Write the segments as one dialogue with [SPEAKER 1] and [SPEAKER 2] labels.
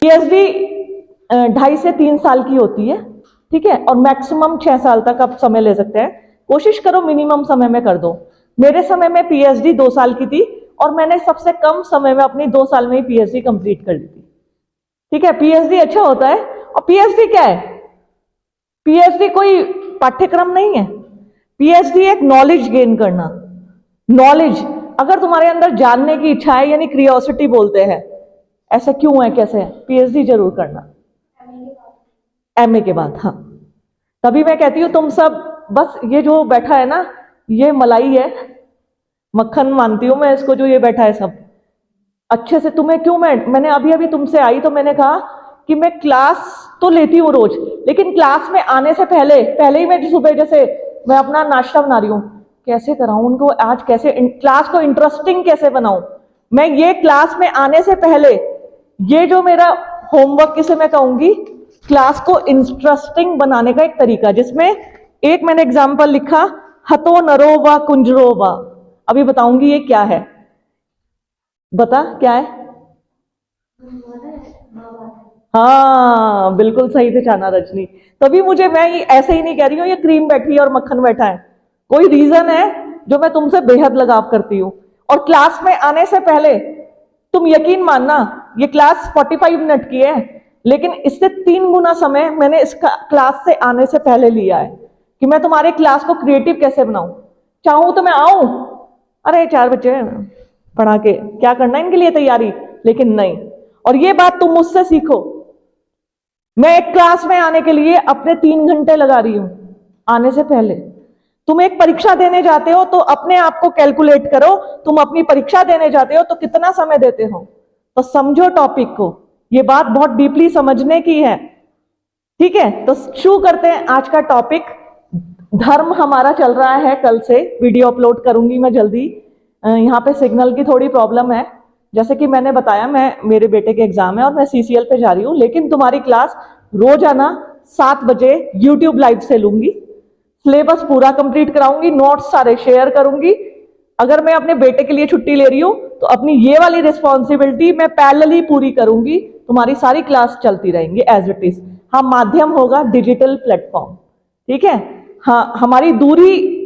[SPEAKER 1] PhD 2.5 से 3 साल की होती है, ठीक है, और मैक्सिमम 6 साल तक आप समय ले सकते हैं। कोशिश करो मिनिमम समय में कर दो। मेरे समय में पीएचडी 2 साल की थी और मैंने सबसे कम समय में अपनी 2 साल में ही पीएचडी कंप्लीट कर ली थी, ठीक है। पीएचडी अच्छा होता है। और पीएचडी क्या है? पीएचडी कोई पाठ्यक्रम नहीं है। पीएचडी एक नॉलेज गेन करना। नॉलेज, अगर तुम्हारे अंदर जानने की इच्छा है, यानी क्रियोसिटी बोलते हैं, ऐसा क्यों है, कैसे है, पीएचडी जरूर करना एमए के बाद। हाँ, तभी मैं कहती हूँ तुम सब, बस ये जो बैठा है ना, ये मलाई है, मक्खन मानती हूँ मैं इसको, जो ये बैठा है सब अच्छे से। तुम्हें क्यों, मैंने अभी अभी तुमसे आई तो मैंने कहा कि मैं क्लास तो लेती हूँ रोज, लेकिन क्लास में आने से पहले ही मैं सुबह जैसे मैं अपना नाश्ता बना रही हूँ, कैसे कराऊं उनको आज, कैसे क्लास को इंटरेस्टिंग कैसे बनाऊं। मैं ये क्लास में आने से पहले ये जो मेरा होमवर्क, किसे मैं कहूंगी, क्लास को इंटरेस्टिंग बनाने का एक तरीका, जिसमें एक मैंने एग्जाम्पल लिखा, हतो नरो व कुंजरो व। अभी बताऊंगी ये क्या है। बता क्या है? हाँ, बिल्कुल सही पहचाना रजनी। तभी मुझे, मैं ऐसे ही नहीं कह रही हूँ ये क्रीम बैठी है और मक्खन बैठा है, कोई रीजन है जो मैं तुमसे बेहद लगाव करती हूँ। और क्लास में आने से पहले तुम यकीन मानना, ये क्लास 45 मिनट की है, लेकिन इससे 3 गुना समय मैंने इस क्लास से आने से पहले लिया है कि मैं तुम्हारे क्लास को क्रिएटिव कैसे बनाऊं। चाहूं तो मैं आऊं, अरे 4 बच्चे पढ़ा के क्या करना इनके लिए तैयारी, लेकिन नहीं। और ये बात तुम मुझसे सीखो। मैं एक क्लास में आने के लिए अपने 3 घंटे लगा रही हूं आने से पहले। तुम एक परीक्षा देने जाते हो तो अपने आप को कैलकुलेट करो, तुम अपनी परीक्षा देने जाते हो तो कितना समय देते हो, तो समझो टॉपिक को। ये बात बहुत डीपली समझने की है, ठीक है। तो शुरू करते हैं आज का टॉपिक। धर्म हमारा चल रहा है, कल से वीडियो अपलोड करूंगी मैं जल्दी। यहाँ पे सिग्नल की थोड़ी प्रॉब्लम है, जैसे कि मैंने बताया, मेरे बेटे के एग्जाम है और मैं सीसीएल पे जा रही हूँ, लेकिन तुम्हारी क्लास रोजाना 7 बजे यूट्यूब लाइव से लूंगी। सिलेबस पूरा कंप्लीट कराऊंगी, नोट्स सारे शेयर करूंगी। अगर मैं अपने बेटे के लिए छुट्टी ले रही हूँ तो अपनी ये वाली रिस्पॉन्सिबिलिटी मैं पैरेलली पूरी करूंगी। तुम्हारी सारी क्लास चलती रहेंगी एज इट इज। हाँ, माध्यम होगा डिजिटल प्लेटफॉर्म, ठीक है। हाँ, हमारी दूरी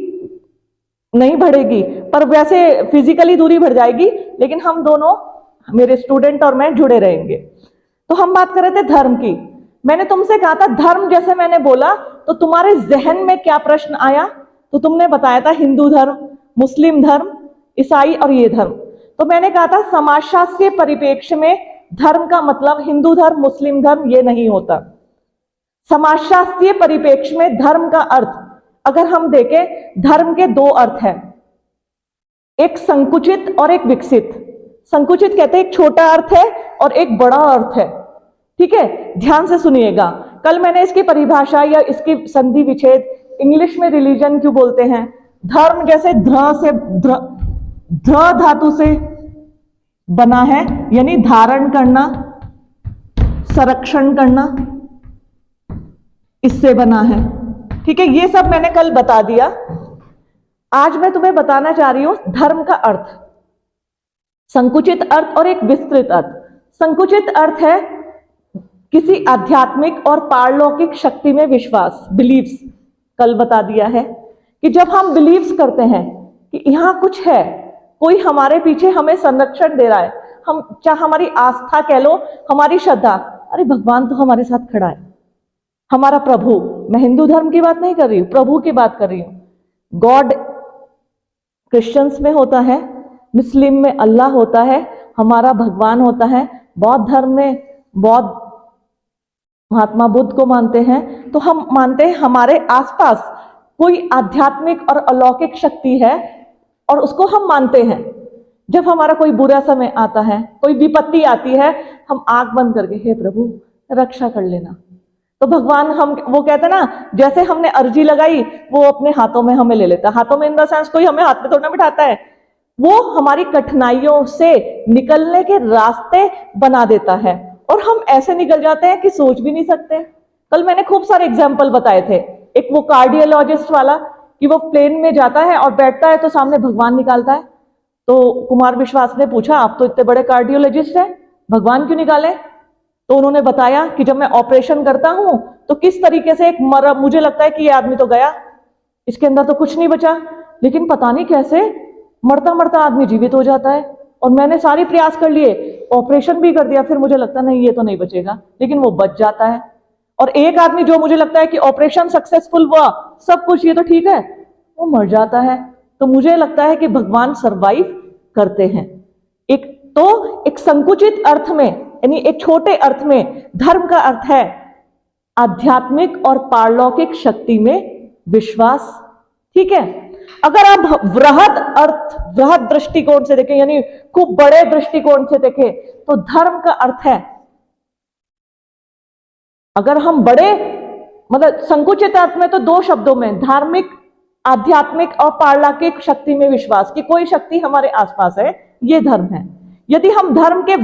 [SPEAKER 1] नहीं बढ़ेगी, पर वैसे फिजिकली दूरी बढ़ जाएगी, लेकिन हम दोनों, मेरे स्टूडेंट और मैं, जुड़े रहेंगे। तो हम बात कर रहे थे धर्म की। मैंने तुमसे कहा था धर्म, जैसे मैंने बोला तो तुम्हारे जहन में क्या प्रश्न आया, तो तुमने बताया था हिंदू धर्म, मुस्लिम धर्म, ईसाई और ये धर्म। तो मैंने कहा था समाजशास्त्रीय परिप्रेक्ष्य में धर्म का मतलब हिंदू धर्म, मुस्लिम धर्म ये नहीं होता। समाजशास्त्रीय परिप्रेक्ष्य में धर्म का अर्थ अगर हम देखें, धर्म के 2 अर्थ हैं, एक संकुचित और एक विकसित। संकुचित कहते हैं एक छोटा अर्थ है और एक बड़ा अर्थ है, ठीक है। ध्यान से सुनिएगा, कल मैंने इसकी परिभाषा या इसकी संधि विच्छेद, इंग्लिश में रिलीजन क्यों बोलते हैं, धर्म जैसे ध्र धातु से बना है, यानी धारण करना, संरक्षण करना, इससे बना है, ठीक है। ये सब मैंने कल बता दिया। आज मैं तुम्हें बताना चाह रही हूं धर्म का अर्थ, संकुचित अर्थ और एक विस्तृत अर्थ। संकुचित अर्थ है किसी आध्यात्मिक और पारलौकिक शक्ति में विश्वास, बिलीव्स। कल बता दिया है कि जब हम बिलीव्स करते हैं कि यहां कुछ है, कोई हमारे पीछे हमें संरक्षण दे रहा है, हम चाहे हमारी आस्था कह लो, हमारी श्रद्धा, अरे भगवान तो हमारे साथ खड़ा है, हमारा प्रभु, मैं हिंदू धर्म की बात नहीं कर रही हूं, प्रभु की बात कर रही हूं। गॉड क्रिश्चियंस में होता है, मुस्लिम में अल्लाह होता है, हमारा भगवान होता है, बौद्ध धर्म में बौद्ध महात्मा बुद्ध को मानते हैं। तो हम मानते हैं हमारे आसपास कोई आध्यात्मिक और अलौकिक शक्ति है और उसको हम मानते हैं। जब हमारा कोई बुरा समय आता है, कोई विपत्ति आती है, हम आंख बंद करके हे प्रभु रक्षा कर लेना, तो भगवान, हम वो कहते हैं ना, जैसे हमने अर्जी लगाई वो अपने हाथों में हमें ले लेता। हाथों में इन द सेंस कोई हमें हाथ में थोड़ा बिठाता है, वो हमारी कठिनाइयों से निकलने के रास्ते बना देता है और हम ऐसे निकल जाते हैं कि सोच भी नहीं सकते। कल मैंने खूब सारे एग्जाम्पल बताए थे, एक वो कार्डियोलॉजिस्ट वाला कि वो प्लेन में जाता है और बैठता है तो सामने भगवान निकालता है। तो कुमार विश्वास ने पूछा, आप तो इतने बड़े कार्डियोलॉजिस्ट हैं, भगवान क्यों निकाले? तो उन्होंने बताया कि जब मैं ऑपरेशन करता हूं तो किस तरीके से मुझे लगता है कि ये आदमी तो गया, इसके अंदर तो कुछ नहीं बचा, लेकिन पता नहीं कैसे मरता मरता आदमी जीवित हो जाता है। और मैंने सारे प्रयास कर लिए, ऑपरेशन भी कर दिया, फिर मुझे लगता नहीं ये तो नहीं बचेगा, लेकिन वो बच जाता है। और एक आदमी जो मुझे लगता है कि ऑपरेशन सक्सेसफुल हुआ, सब कुछ ये तो ठीक है, वो मर जाता है। तो मुझे लगता है कि भगवान सरवाइव करते हैं। एक संकुचित अर्थ में, यानी एक छोटे अर्थ में धर्म का अर्थ है आध्यात्मिक और पारलौकिक शक्ति में विश्वास। ठीक है, अगर आप वृहद दृष्टिकोण से देखें, यानी खूब बड़े दृष्टिकोण से देखें, तो धर्म का अर्थ है, अगर हम बड़े मतलब संकुचित अर्थ में, तो दो शब्दों में, धार्मिक, आध्यात्मिक और पारलौकिक शक्ति में विश्वास कि कोई शक्ति हमारे आसपास है, ये धर्म है। यदि हम धर्म के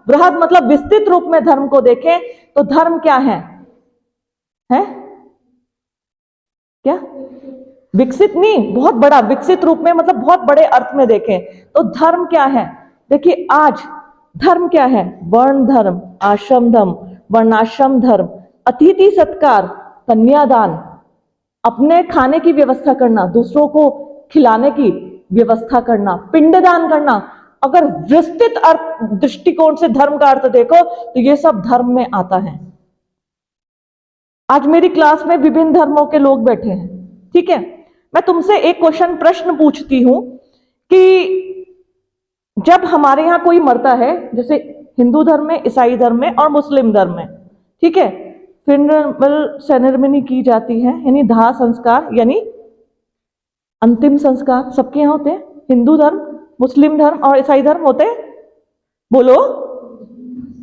[SPEAKER 1] वृहद मतलब विस्तृत रूप में धर्म को देखें, तो धर्म क्या है क्या? विकसित नहीं, बहुत बड़ा, विकसित रूप में मतलब बहुत बड़े अर्थ में देखें तो धर्म क्या है। देखिए आज धर्म क्या है? वर्ण धर्म, आश्रम धर्म, वर्णाश्रम धर्म, अतिथि सत्कार, कन्यादान, अपने खाने की व्यवस्था करना, दूसरों को खिलाने की व्यवस्था करना, पिंडदान करना। अगर विस्तृत अर्थ दृष्टिकोण से धर्म का अर्थ देखो तो ये सब धर्म में आता है। आज मेरी क्लास में विभिन्न धर्मों के लोग बैठे हैं, ठीक है। मैं तुमसे एक प्रश्न पूछती हूं कि जब हमारे यहां कोई मरता है, जैसे हिंदू धर्म में, ईसाई धर्म में और मुस्लिम धर्म में, ठीक है, फ्यूनरल सेरेमनी की जाती है, यानी दाह संस्कार, यानी अंतिम संस्कार सबके यहां होते हैं। हिंदू धर्म, मुस्लिम धर्म और ईसाई धर्म होते हैं, बोलो,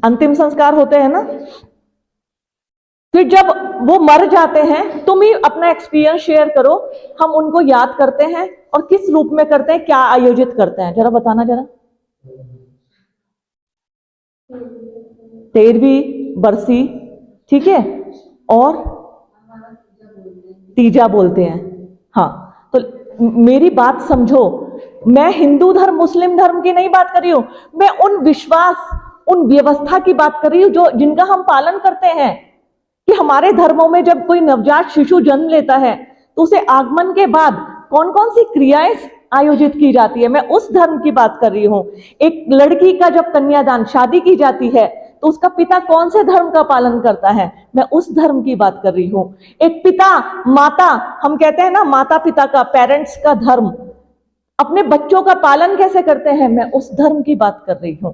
[SPEAKER 1] अंतिम संस्कार होते हैं ना। फिर जब वो मर जाते हैं, तुम ही अपना एक्सपीरियंस शेयर करो, हम उनको याद करते हैं और किस रूप में करते हैं, क्या आयोजित करते हैं, जरा बताना जरा। 13वीं बरसी, ठीक है, और तीजा बोलते हैं। हाँ, तो मेरी बात समझो, मैं हिंदू धर्म मुस्लिम धर्म की नहीं बात कर रही हूं, मैं उन विश्वास, उन व्यवस्था की बात कर रही हूं जो जिनका हम पालन करते हैं। कि हमारे धर्मों में जब कोई नवजात शिशु जन्म लेता है तो उसे आगमन के बाद कौन कौन सी क्रियाएं आयोजित की जाती है, मैं उस धर्म की बात कर रही हूं। एक लड़की का जब कन्यादान, शादी की जाती है, तो उसका पिता कौन से धर्म का पालन करता है, मैं उस धर्म की बात कर रही हूं। एक पिता, माता, हम कहते हैं ना माता पिता का, पेरेंट्स का धर्म, अपने बच्चों का पालन कैसे करते हैं, मैं उस धर्म की बात कर रही हूं।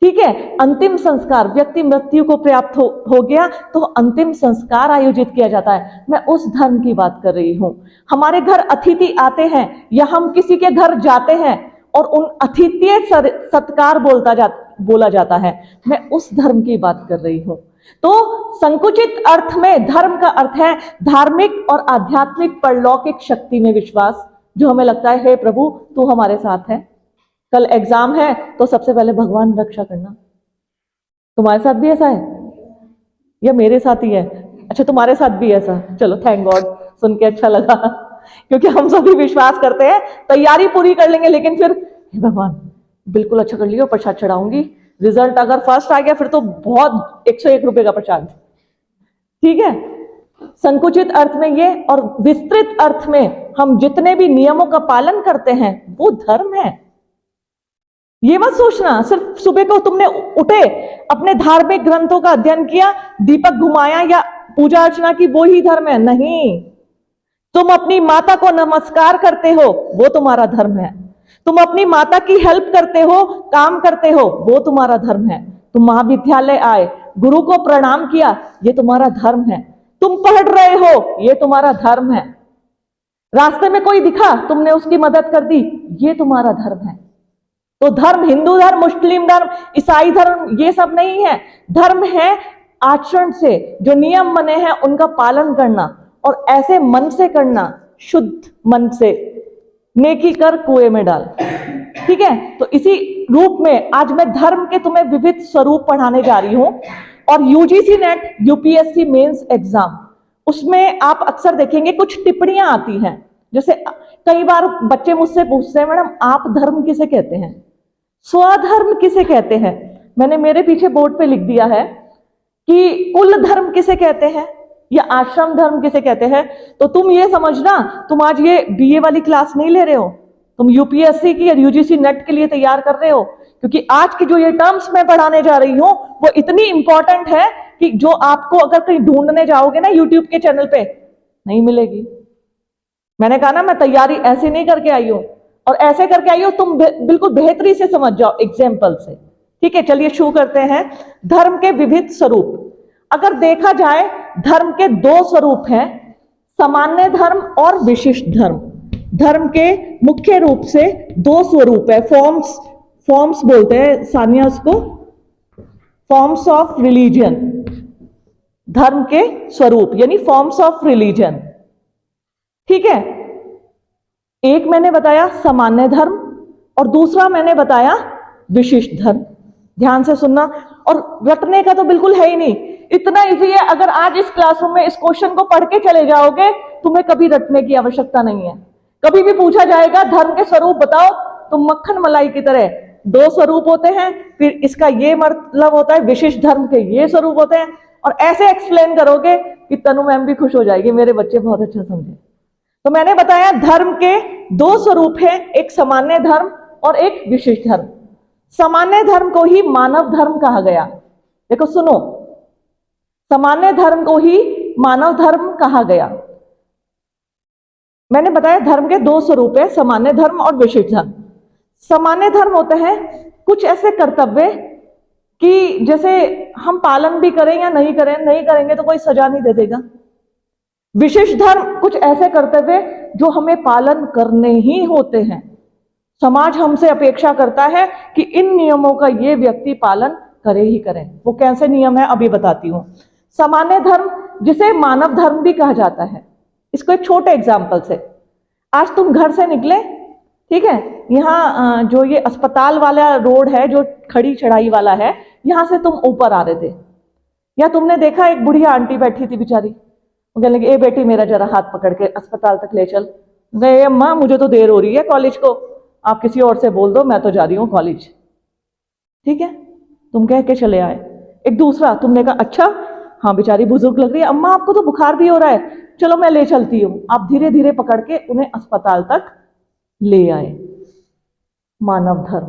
[SPEAKER 1] ठीक है, अंतिम संस्कार, व्यक्ति मृत्यु को प्राप्त हो गया तो अंतिम संस्कार आयोजित किया जाता है, मैं उस धर्म की बात कर रही हूं। हमारे घर अतिथि आते हैं या हम किसी के घर जाते हैं और उन अतिथि सत्कार बोला जाता है, मैं उस धर्म की बात कर रही हूं। तो संकुचित अर्थ में धर्म का अर्थ है धार्मिक और आध्यात्मिक परलौकिक शक्ति में विश्वास, जो हमें लगता है हे प्रभु तू हमारे साथ है, कल एग्जाम है तो सबसे पहले भगवान रक्षा करना। तुम्हारे साथ भी ऐसा है या मेरे साथ ही है? अच्छा, तुम्हारे साथ भी ऐसा, चलो थैंक गॉड, सुन के अच्छा लगा। क्योंकि हम सभी विश्वास करते हैं, तैयारी पूरी कर लेंगे, लेकिन फिर भगवान बिल्कुल अच्छा कर लियो, प्रसाद चढ़ाऊंगी, रिजल्ट अगर फर्स्ट आ गया फिर तो बहुत 101 रुपए का प्रसाद। ठीक है, संकुचित अर्थ में ये, और विस्तृत अर्थ में हम जितने भी नियमों का पालन करते हैं वो धर्म है। ये मत सोचना सिर्फ सुबह को तुमने उठे, अपने धार्मिक ग्रंथों का अध्ययन किया, दीपक घुमाया या पूजा अर्चना की, वो ही धर्म है, नहीं। तुम अपनी माता को नमस्कार करते हो, वो तुम्हारा धर्म है। तुम अपनी माता की हेल्प करते हो, काम करते हो, वो तुम्हारा धर्म है। तुम महाविद्यालय आए, गुरु को प्रणाम किया, ये तुम्हारा धर्म है। तुम पढ़ रहे हो, ये तुम्हारा धर्म है। रास्ते में कोई दिखा, तुमने उसकी मदद कर दी, ये तुम्हारा धर्म है। तो धर्म हिंदू धर्म, मुस्लिम धर्म, ईसाई धर्म, ये सब नहीं है। धर्म है आचरण से, जो नियम बने हैं उनका पालन करना, और ऐसे मन से करना, शुद्ध मन से, नेकी कर कुएं में डाल। ठीक है, तो इसी रूप में आज मैं धर्म के तुम्हें विविध स्वरूप पढ़ाने जा रही हूं। और UGC NET UPSC mains exam, उसमें आप अक्सर देखेंगे कुछ टिप्पणियां आती हैं। जैसे कई बार बच्चे मुझसे पूछते हैं, मैडम आप धर्म किसे कहते हैं, स्वधर्म किसे कहते हैं? मैंने मेरे पीछे बोर्ड पे लिख दिया है कि कुल धर्म किसे कहते हैं या आश्रम धर्म किसे कहते हैं। तो तुम ये समझना, तुम आज ये बीए वाली क्लास नहीं ले रहे हो, तुम यूपीएससी की या यूजीसी नेट के लिए तैयार कर रहे हो, क्योंकि आज की जो ये टर्म्स मैं पढ़ाने जा रही हूं वो इतनी इंपॉर्टेंट है कि जो आपको अगर कहीं ढूंढने जाओगे ना यूट्यूब के चैनल पे नहीं मिलेगी। मैंने कहा ना, मैं तैयारी ऐसे नहीं करके आई हूं, और ऐसे करके आई हूं तुम बिल्कुल बेहतरी से समझ जाओ एग्जाम्पल से। ठीक है, चलिए शुरू करते हैं। धर्म के विविध स्वरूप। अगर देखा जाए धर्म के दो स्वरूप हैं, सामान्य धर्म और विशिष्ट धर्म। धर्म के मुख्य रूप से दो स्वरूप है, फॉर्म्स बोलते हैं सानिया उसको, फॉर्म्स ऑफ रिलीजन। धर्म के स्वरूप यानी फॉर्म्स ऑफ रिलीजन। ठीक है, एक मैंने बताया सामान्य धर्म और दूसरा मैंने बताया विशिष्ट धर्म। ध्यान से सुनना, और रटने का तो बिल्कुल है ही नहीं, इतना इजी है। अगर आज इस क्लासरूम में इस क्वेश्चन को पढ़ के चले जाओगे, तुम्हें कभी रटने की आवश्यकता नहीं है। कभी भी पूछा जाएगा धर्म के स्वरूप बताओ, तो मक्खन मलाई की तरह दो स्वरूप होते हैं, फिर इसका ये मतलब होता है, विशिष्ट धर्म के ये स्वरूप होते हैं, और ऐसे एक्सप्लेन करोगे कि तनु मैम भी खुश हो जाएगी, मेरे बच्चे बहुत अच्छा समझे। तो मैंने बताया धर्म के दो स्वरूप हैं, एक सामान्य धर्म और एक विशिष्ट धर्म। सामान्य धर्म को ही मानव धर्म कहा गया। देखो सुनो, सामान्य धर्म को ही मानव धर्म कहा गया। मैंने बताया धर्म के दो स्वरूप है, सामान्य धर्म और विशिष्ट धर्म। सामान्य धर्म होते हैं कुछ ऐसे कर्तव्य कि जैसे हम पालन भी करें या नहीं करें, नहीं करेंगे तो कोई सजा नहीं दे देगा। विशिष्ट धर्म कुछ ऐसे कर्तव्य जो हमें पालन करने ही होते हैं, समाज हमसे अपेक्षा करता है कि इन नियमों का ये व्यक्ति पालन करे ही करें। वो कैसे नियम है अभी बताती हूं। सामान्य धर्म जिसे मानव धर्म भी कहा जाता है, इसको एक छोटे एग्जाम्पल से। आज तुम घर से निकले, ठीक है, यहाँ जो ये अस्पताल वाला रोड है जो खड़ी चढ़ाई वाला है, यहां से तुम ऊपर आ रहे थे, या तुमने देखा एक बुढ़िया आंटी बैठी थी बेचारी, वो कहने लगी, ए बेटी मेरा जरा हाथ पकड़ के अस्पताल तक ले चल। गए, अम्मा मुझे तो देर हो रही है कॉलेज को, आप किसी और से बोल दो, मैं तो जा रही हूँ कॉलेज। ठीक है, तुम कह के चले आए। एक दूसरा, तुमने कहा अच्छा हाँ बेचारी बुजुर्ग लग रही है, अम्मा आपको तो बुखार भी हो रहा है, चलो मैं ले चलती हूँ। आप धीरे धीरे पकड़ के उन्हें अस्पताल तक ले आए। मानव धर्म।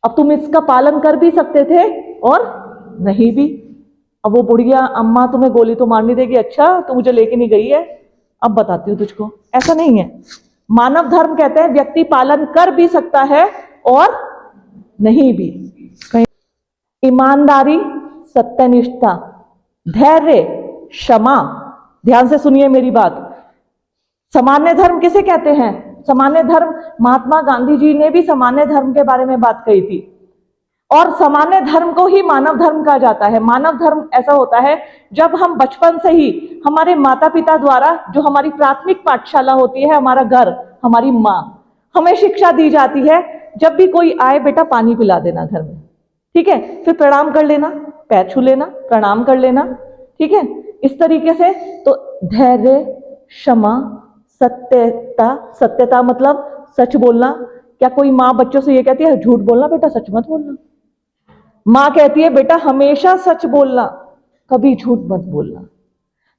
[SPEAKER 1] अब तुम इसका पालन कर भी सकते थे और नहीं भी। अब वो बुढ़िया अम्मा तुम्हें गोली तो मारनी देगी, अच्छा तो मुझे लेके नहीं गई है, अब बताती हूँ तुझको। ऐसा नहीं है। मानव धर्म कहते हैं व्यक्ति पालन कर भी सकता है और नहीं भी। ईमानदारी, सत्यनिष्ठा, धैर्य, क्षमा। ध्यान से सुनिए मेरी बात। सामान्य धर्म किसे कहते हैं? सामान्य धर्म, महात्मा गांधी जी ने भी सामान्य धर्म के बारे में बात कही थी, और सामान्य धर्म को ही मानव धर्म कहा जाता है। मानव धर्म ऐसा होता है जब हम बचपन से ही हमारे माता पिता द्वारा, जो हमारी प्राथमिक पाठशाला होती है, हमारा घर, हमारी माँ, हमें शिक्षा दी जाती है, जब भी कोई आए बेटा पानी पिला देना घर में, ठीक है, फिर प्रणाम कर लेना, पैर छू लेना, प्रणाम कर लेना, ठीक है, इस तरीके से। तो धैर्य, क्षमा, सत्यता। सत्यता मतलब सच बोलना। क्या कोई माँ बच्चों से ये कहती है झूठ बोलना बेटा, सच मत बोलना? माँ कहती है बेटा हमेशा सच बोलना, कभी झूठ मत बोलना।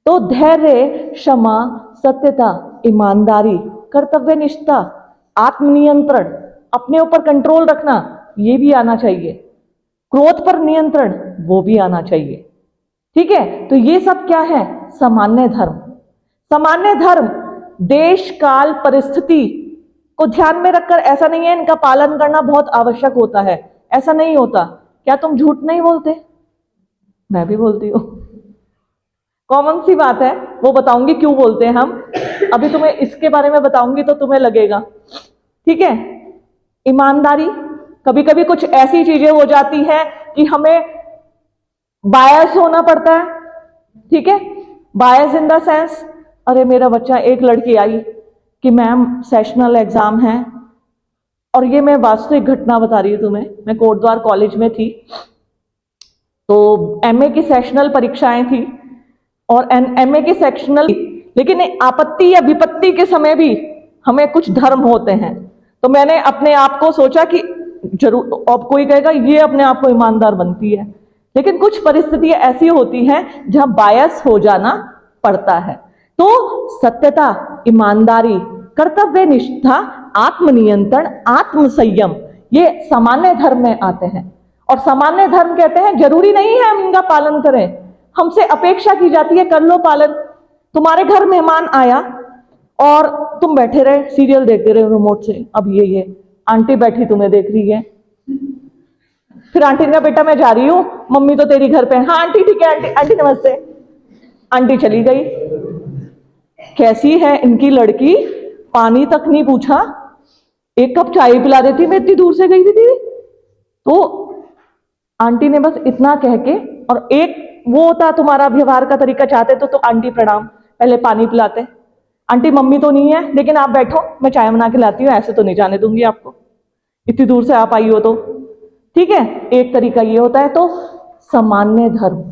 [SPEAKER 1] तो धैर्य, क्षमा, सत्यता, ईमानदारी, कर्तव्यनिष्ठा, आत्मनियंत्रण, अपने ऊपर कंट्रोल रखना, ये भी आना चाहिए। क्रोध पर नियंत्रण, वो भी आना चाहिए। ठीक है, तो ये सब क्या है? सामान्य धर्म। सामान्य धर्म देश, काल, परिस्थिति को ध्यान में रखकर, ऐसा नहीं है इनका पालन करना बहुत आवश्यक होता है, ऐसा नहीं होता। क्या तुम झूठ नहीं बोलते? मैं भी बोलती हूँ, कॉमन सी बात है, वो बताऊंगी क्यों बोलते हैं हम। अभी तुम्हें इसके बारे में बताऊंगी तो तुम्हें लगेगा। ठीक है, ईमानदारी, कभी कभी कुछ ऐसी चीजें हो जाती हैं कि हमें बायस होना पड़ता है। ठीक है, बायस इन द सेंस, अरे मेरा बच्चा, एक लड़की आई कि मैम सेशनल एग्जाम है, और ये मैं वास्तविक घटना बता रही हूँ तुम्हें। मैं कोटद्वार कॉलेज में थी, तो एमए की सेशनल परीक्षाएं थी, और एमए की सेक्शनल, लेकिन आपत्ति या विपत्ति के समय भी हमें कुछ धर्म होते हैं। तो मैंने अपने आप को सोचा कि जरूर, अब कोई कहेगा ये अपने आप को ईमानदार बनती है, लेकिन कुछ परिस्थितियां ऐसी होती हैं जहां बायस हो जाना पड़ता है। तो सत्यता, ईमानदारी, कर्तव्य निष्ठा, आत्मनियंत्रण, आत्म संयम, ये सामान्य धर्म में आते हैं। और सामान्य धर्म कहते हैं जरूरी नहीं है हम इनका पालन करें, हमसे अपेक्षा की जाती है कर लो पालन। तुम्हारे घर मेहमान आया और तुम बैठे रहे सीरियल देखते रहे रिमोट से, अब ये आंटी बैठी तुम्हें देख रही है, फिर आंटी ने कहा बेटा मैं जा रही हूं, मम्मी तो तेरी घर पे है। हाँ आंटी ठीक है, आंटी आंटी नमस्ते, आंटी चली गई। कैसी है इनकी लड़की, पानी तक नहीं पूछा, एक कप चाय पिला देती, मैं इतनी दूर से गई थी दीदी। तो आंटी ने बस इतना कह के, और एक वो होता तुम्हारा व्यवहार का तरीका, चाहते तो आंटी प्रणाम, पहले पानी पिलाते, आंटी मम्मी तो नहीं है लेकिन आप बैठो मैं चाय बना के लाती हूँ, ऐसे तो नहीं जाने दूंगी आपको, इतनी दूर से आप आई हो तो, ठीक है, एक तरीका ये होता है। तो सामान्य धर्म,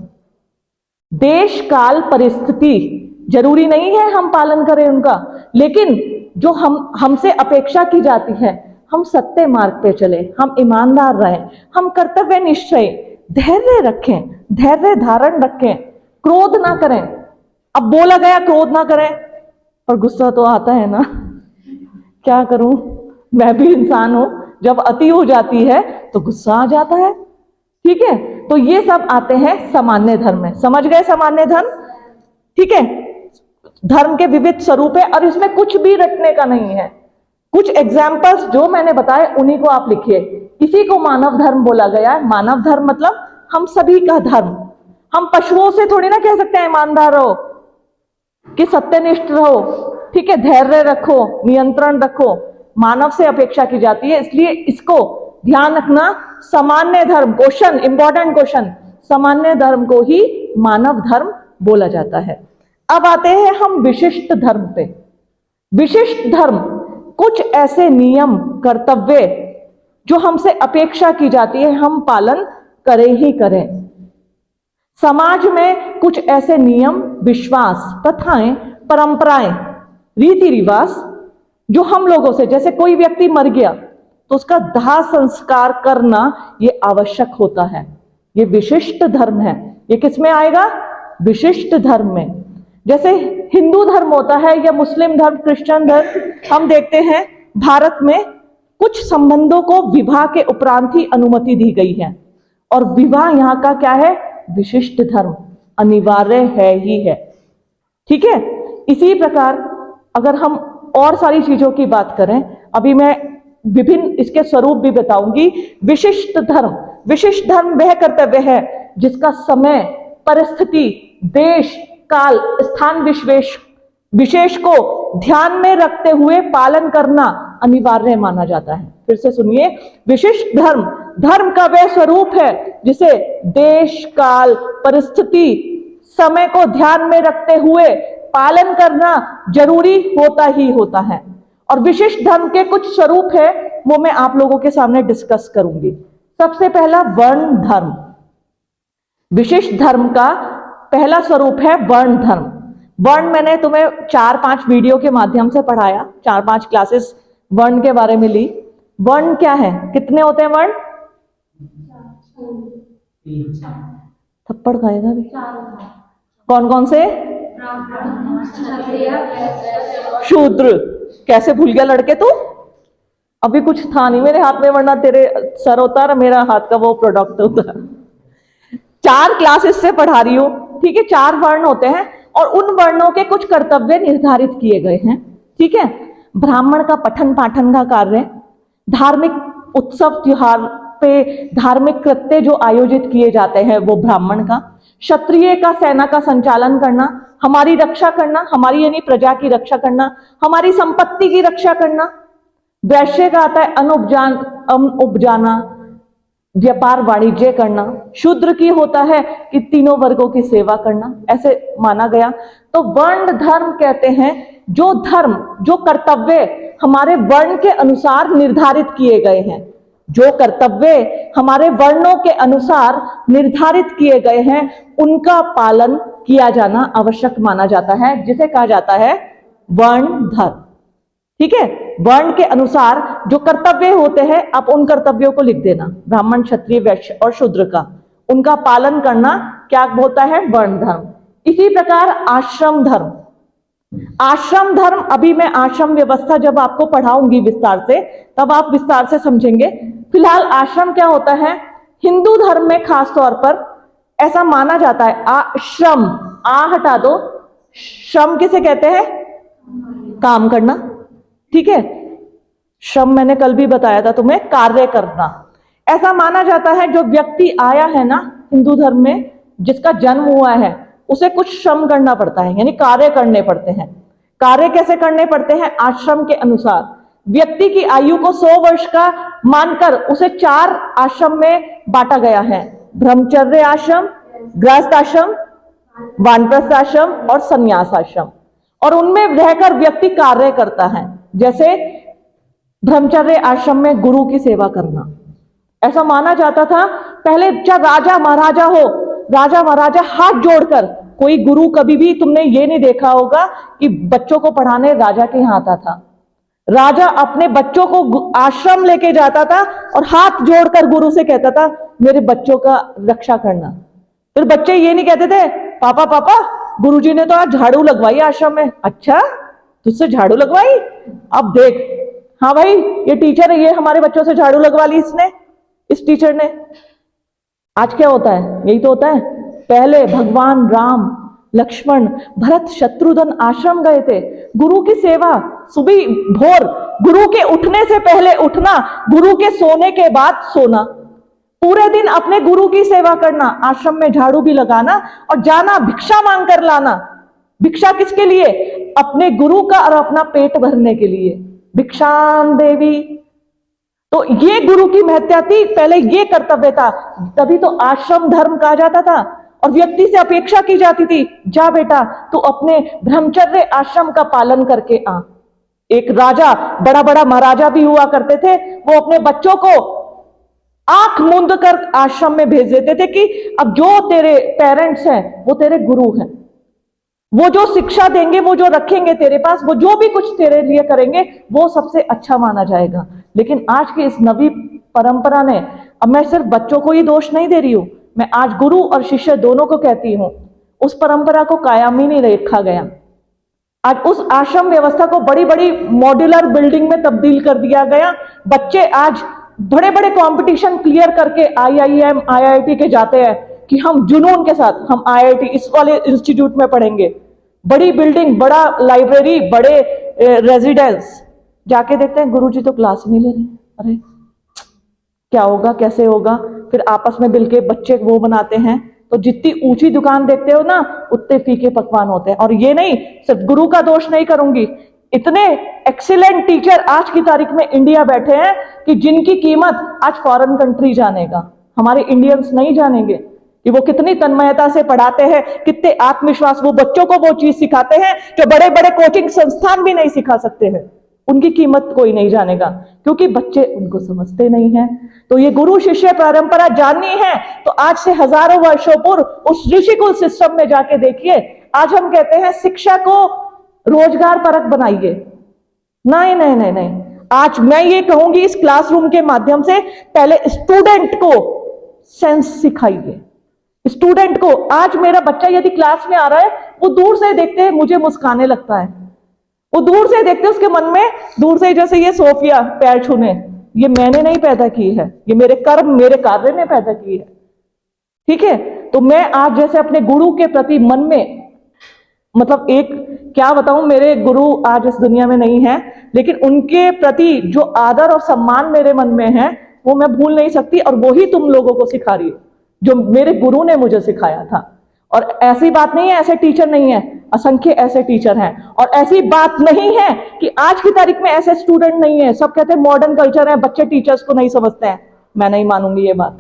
[SPEAKER 1] देश काल परिस्थिति जरूरी नहीं है हम पालन करें उनका, लेकिन जो हमसे अपेक्षा की जाती है, हम सत्य मार्ग पे चले, हम ईमानदार रहें, हम कर्तव्य निश्चय, धैर्य रखें, धैर्य धारण रखें, क्रोध ना करें। अब बोला गया क्रोध ना करें, और गुस्सा तो आता है ना, क्या करूं, मैं भी इंसान हूं, जब अति हो जाती है तो गुस्सा आ जाता है, ठीक है। तो ये सब आते हैं सामान्य धर्म में, समझ गए सामान्य धर्म, ठीक है। धर्म के विविध स्वरूप है और इसमें कुछ भी रटने का नहीं है। कुछ एग्जाम्पल्स जो मैंने बताए उन्हीं को आप लिखिए। इसी को मानव धर्म बोला गया है। मानव धर्म मतलब हम सभी का धर्म। हम पशुओं से थोड़ी ना कह सकते हैं ईमानदार रहो कि सत्यनिष्ठ रहो, ठीक है, धैर्य रखो, नियंत्रण रखो, मानव से अपेक्षा की जाती है। इसलिए इसको ध्यान रखना, सामान्य धर्म, क्वेश्चन, इंपॉर्टेंट क्वेश्चन, सामान्य धर्म को ही मानव धर्म बोला जाता है। अब आते हैं हम विशिष्ट धर्म पे। विशिष्ट धर्म कुछ ऐसे नियम, कर्तव्य जो हमसे अपेक्षा की जाती है हम पालन करें ही करें। समाज में कुछ ऐसे नियम, विश्वास, प्रथाएं, परंपराएं, रीति रिवाज जो हम लोगों से, जैसे कोई व्यक्ति मर गया तो उसका दाह संस्कार करना ये आवश्यक होता है, ये विशिष्ट धर्म है। ये किस में आएगा? विशिष्ट धर्म में। जैसे हिंदू धर्म होता है या मुस्लिम धर्म, क्रिश्चियन धर्म, हम देखते हैं भारत में कुछ संबंधों को विवाह के उपरांत ही अनुमति दी गई है, और विवाह यहाँ का क्या है? विशिष्ट धर्म, अनिवार्य है ही है, ठीक है। इसी प्रकार अगर हम और सारी चीजों की बात करें, अभी मैं विभिन्न इसके स्वरूप भी बताऊंगी। विशिष्ट धर्म, विशिष्ट धर्म वह कर्तव्य है जिसका समय, परिस्थिति, देश, काल, स्थान विशेष को ध्यान में रखते हुए पालन करना अनिवार्य माना जाता है। फिर से सुनिए, विशिष्ट धर्म धर्म का वह स्वरूप है जिसे देश, काल, परिस्थिति, समय को ध्यान में रखते हुए पालन करना जरूरी होता ही होता है। और विशिष्ट धर्म के कुछ स्वरूप है, वो मैं आप लोगों के सामने डिस्कस करूंगी। सबसे पहला वर्ण धर्म। विशिष्ट धर्म का पहला स्वरूप है वर्ण धर्म। वर्ण मैंने तुम्हें 4-5 वीडियो के माध्यम से पढ़ाया, 4-5 क्लासेस वर्ण के बारे में ली। वर्ण क्या है? कितने होते हैं वर्ण? थप्पड़ खाएगा भी। कौन कौन से? शूद्र। कैसे भूल गया लड़के तू? अभी कुछ था नहीं मेरे हाथ में, वरना तेरे सर होता और मेरा हाथ का वो प्रोडक्ट होता। 4 क्लासेस से पढ़ा रही हूं, ठीक है। 4 वर्ण होते हैं और उन वर्णों के कुछ कर्तव्य निर्धारित किए गए हैं, ठीक है। ब्राह्मण का पठन पाठन का कार्य, धार्मिक उत्सव त्योहार पे धार्मिक कृत्य जो आयोजित किए जाते हैं वो ब्राह्मण का। क्षत्रिय का सेना का संचालन करना, हमारी रक्षा करना, हमारी यानी प्रजा की रक्षा करना, हमारी संपत्ति की रक्षा करना। वैश्य का आता है अन्न उपजाना, व्यापार वाणिज्य करना। शूद्र की होता है कि तीनों वर्गों की सेवा करना, ऐसे माना गया। तो वर्ण धर्म कहते हैं जो धर्म, जो कर्तव्य हमारे वर्ण के अनुसार निर्धारित किए गए हैं, जो कर्तव्य हमारे वर्णों के अनुसार निर्धारित किए गए हैं, उनका पालन किया जाना आवश्यक माना जाता है, जिसे कहा जाता है वर्ण धर्म, ठीक है। वर्ण के अनुसार जो कर्तव्य होते हैं, आप उन कर्तव्यों को लिख देना। ब्राह्मण, क्षत्रिय, वैश्य और शूद्र का, उनका पालन करना क्या होता है? वर्ण धर्म। इसी प्रकार आश्रम धर्म। आश्रम धर्म, अभी मैं आश्रम व्यवस्था जब आपको पढ़ाऊंगी विस्तार से, तब आप विस्तार से समझेंगे। फिलहाल आश्रम क्या होता है? हिंदू धर्म में खास तौर पर ऐसा माना जाता है, आश्रम, आ हटा दो, श्रम किसे कहते हैं? काम करना, ठीक है। श्रम मैंने कल भी बताया था तुम्हें, कार्य करना। ऐसा माना जाता है जो व्यक्ति आया है ना हिंदू धर्म में, जिसका जन्म हुआ है, उसे कुछ श्रम करना पड़ता है, यानी कार्य करने पड़ते हैं। कार्य कैसे करने पड़ते हैं? आश्रम के अनुसार। व्यक्ति की आयु को 100 वर्ष का मानकर उसे 4 आश्रम में बांटा गया है। ब्रह्मचर्य आश्रम, गृहस्थ आश्रम, वानप्रस्थ आश्रम और संन्यास आश्रम। और उनमें रहकर व्यक्ति कार्य करता है। जैसे ब्रह्मचर्य आश्रम में गुरु की सेवा करना। ऐसा माना जाता था पहले, चाहे राजा महाराजा हो, राजा महाराजा हाथ जोड़कर, कोई गुरु, कभी भी तुमने ये नहीं देखा होगा कि बच्चों को पढ़ाने राजा के यहाँ आता था। राजा अपने बच्चों को आश्रम लेके जाता था और हाथ जोड़कर गुरु से कहता था, मेरे बच्चों का रक्षा करना। फिर बच्चे ये नहीं कहते थे, पापा पापा गुरुजी ने तो आज झाड़ू लगवाई आश्रम में। अच्छा, तुझसे झाड़ू लगवाई? अब देख, हाँ भाई ये टीचर है, ये हमारे बच्चों से झाड़ू लगवा ली इसने, इस टीचर ने। आज क्या होता है? यही तो होता है। पहले भगवान राम, लक्ष्मण, भरत, शत्रुघ्न आश्रम गए थे। गुरु की सेवा, सुबह भोर, गुरु के उठने से पहले उठना, गुरु के सोने के बाद सोना, पूरे दिन अपने गुरु की सेवा करना, आश्रम में झाड़ू भी लगाना और जाना भिक्षा मांग कर लाना। भिक्षा किसके लिए? अपने गुरु का और अपना पेट भरने के लिए। भिक्षाम देवी। तो ये गुरु की महत्ता थी, पहले ये कर्तव्य था, तभी तो आश्रम धर्म कहा जाता था। और व्यक्ति से अपेक्षा की जाती थी, जा बेटा तू अपने ब्रह्मचर्य आश्रम का पालन करके आ। एक राजा, बड़ा बड़ा महाराजा भी हुआ करते थे, वो अपने बच्चों को आंख मूंद कर आश्रम में भेज देते थे कि अब जो तेरे पेरेंट्स हैं वो तेरे गुरु हैं, वो जो शिक्षा देंगे, वो जो रखेंगे तेरे पास, वो जो भी कुछ तेरे लिए करेंगे, वो सबसे अच्छा माना जाएगा। लेकिन आज की इस नवी परंपरा ने, अब मैं सिर्फ बच्चों को ही दोष नहीं दे रही हूं, मैं आज गुरु और शिष्य दोनों को कहती हूं, उस परंपरा को कायम ही नहीं रखा गया। आज उस आश्रम व्यवस्था को बड़ी बड़ी मॉड्यूलर बिल्डिंग में तब्दील कर दिया गया। बच्चे आज बड़े बड़े कंपटीशन क्लियर करके IIM, IIT के जाते हैं कि हम जुनून के साथ हम IIT इस वाले इंस्टीट्यूट में पढ़ेंगे। बड़ी बिल्डिंग, बड़ा लाइब्रेरी, बड़े रेजिडेंस, जाके देखते हैं गुरुजी तो क्लास नहीं ले रहे। अरे क्या होगा, कैसे होगा? फिर आपस में मिलके बच्चे वो बनाते हैं। तो जितनी ऊंची दुकान देखते हो ना, उतने फीके पकवान होते हैं। और ये नहीं, सिर्फ गुरु का दोष नहीं करूंगी, इतने एक्सीलेंट टीचर आज की तारीख में इंडिया बैठे हैं कि जिनकी कीमत आज फॉरेन कंट्री जानेगा, हमारे इंडियंस नहीं जानेंगे कि वो कितनी तन्मयता से पढ़ाते हैं, कितने आत्मविश्वास, वो बच्चों को वो चीज सिखाते हैं जो बड़े बड़े कोचिंग संस्थान भी नहीं सिखा सकते हैं। उनकी कीमत कोई नहीं जानेगा, क्योंकि बच्चे उनको समझते नहीं हैं। तो ये गुरु शिष्य परंपरा जाननी है तो आज से हजारों वर्षों पूर्व उस ऋषिकुल सिस्टम में जाके देखिए। आज हम कहते हैं शिक्षा को रोजगार परक बनाइए। नहीं नहीं नहीं नहीं, आज मैं ये कहूंगी इस क्लासरूम के माध्यम से, पहले स्टूडेंट को सेंस सिखाइए। स्टूडेंट को, आज मेरा बच्चा यदि क्लास में आ रहा है, वो दूर से देखते हैं मुझे मुस्काने लगता है, वो दूर से देखते उसके मन में, दूर से जैसे ये सोफिया पैर छूने, ये मैंने नहीं पैदा की है, ये मेरे कर्म, मेरे कार्य ने पैदा की है। ठीक है, तो मैं आज जैसे अपने गुरु के प्रति मन में, मतलब एक क्या बताऊं, मेरे गुरु आज इस दुनिया में नहीं है, लेकिन उनके प्रति जो आदर और सम्मान मेरे मन में है वो मैं भूल नहीं सकती। और वो ही तुम लोगों को सिखा रही हूं जो मेरे गुरु ने मुझे सिखाया था। और ऐसी बात नहीं है ऐसे टीचर नहीं है, असंख्य ऐसे टीचर हैं। और ऐसी बात नहीं है कि आज की तारीख में ऐसे स्टूडेंट नहीं है। सब कहते हैं मॉडर्न कल्चर है, बच्चे टीचर्स को नहीं समझते हैं। मैं नहीं मानूंगी ये बात।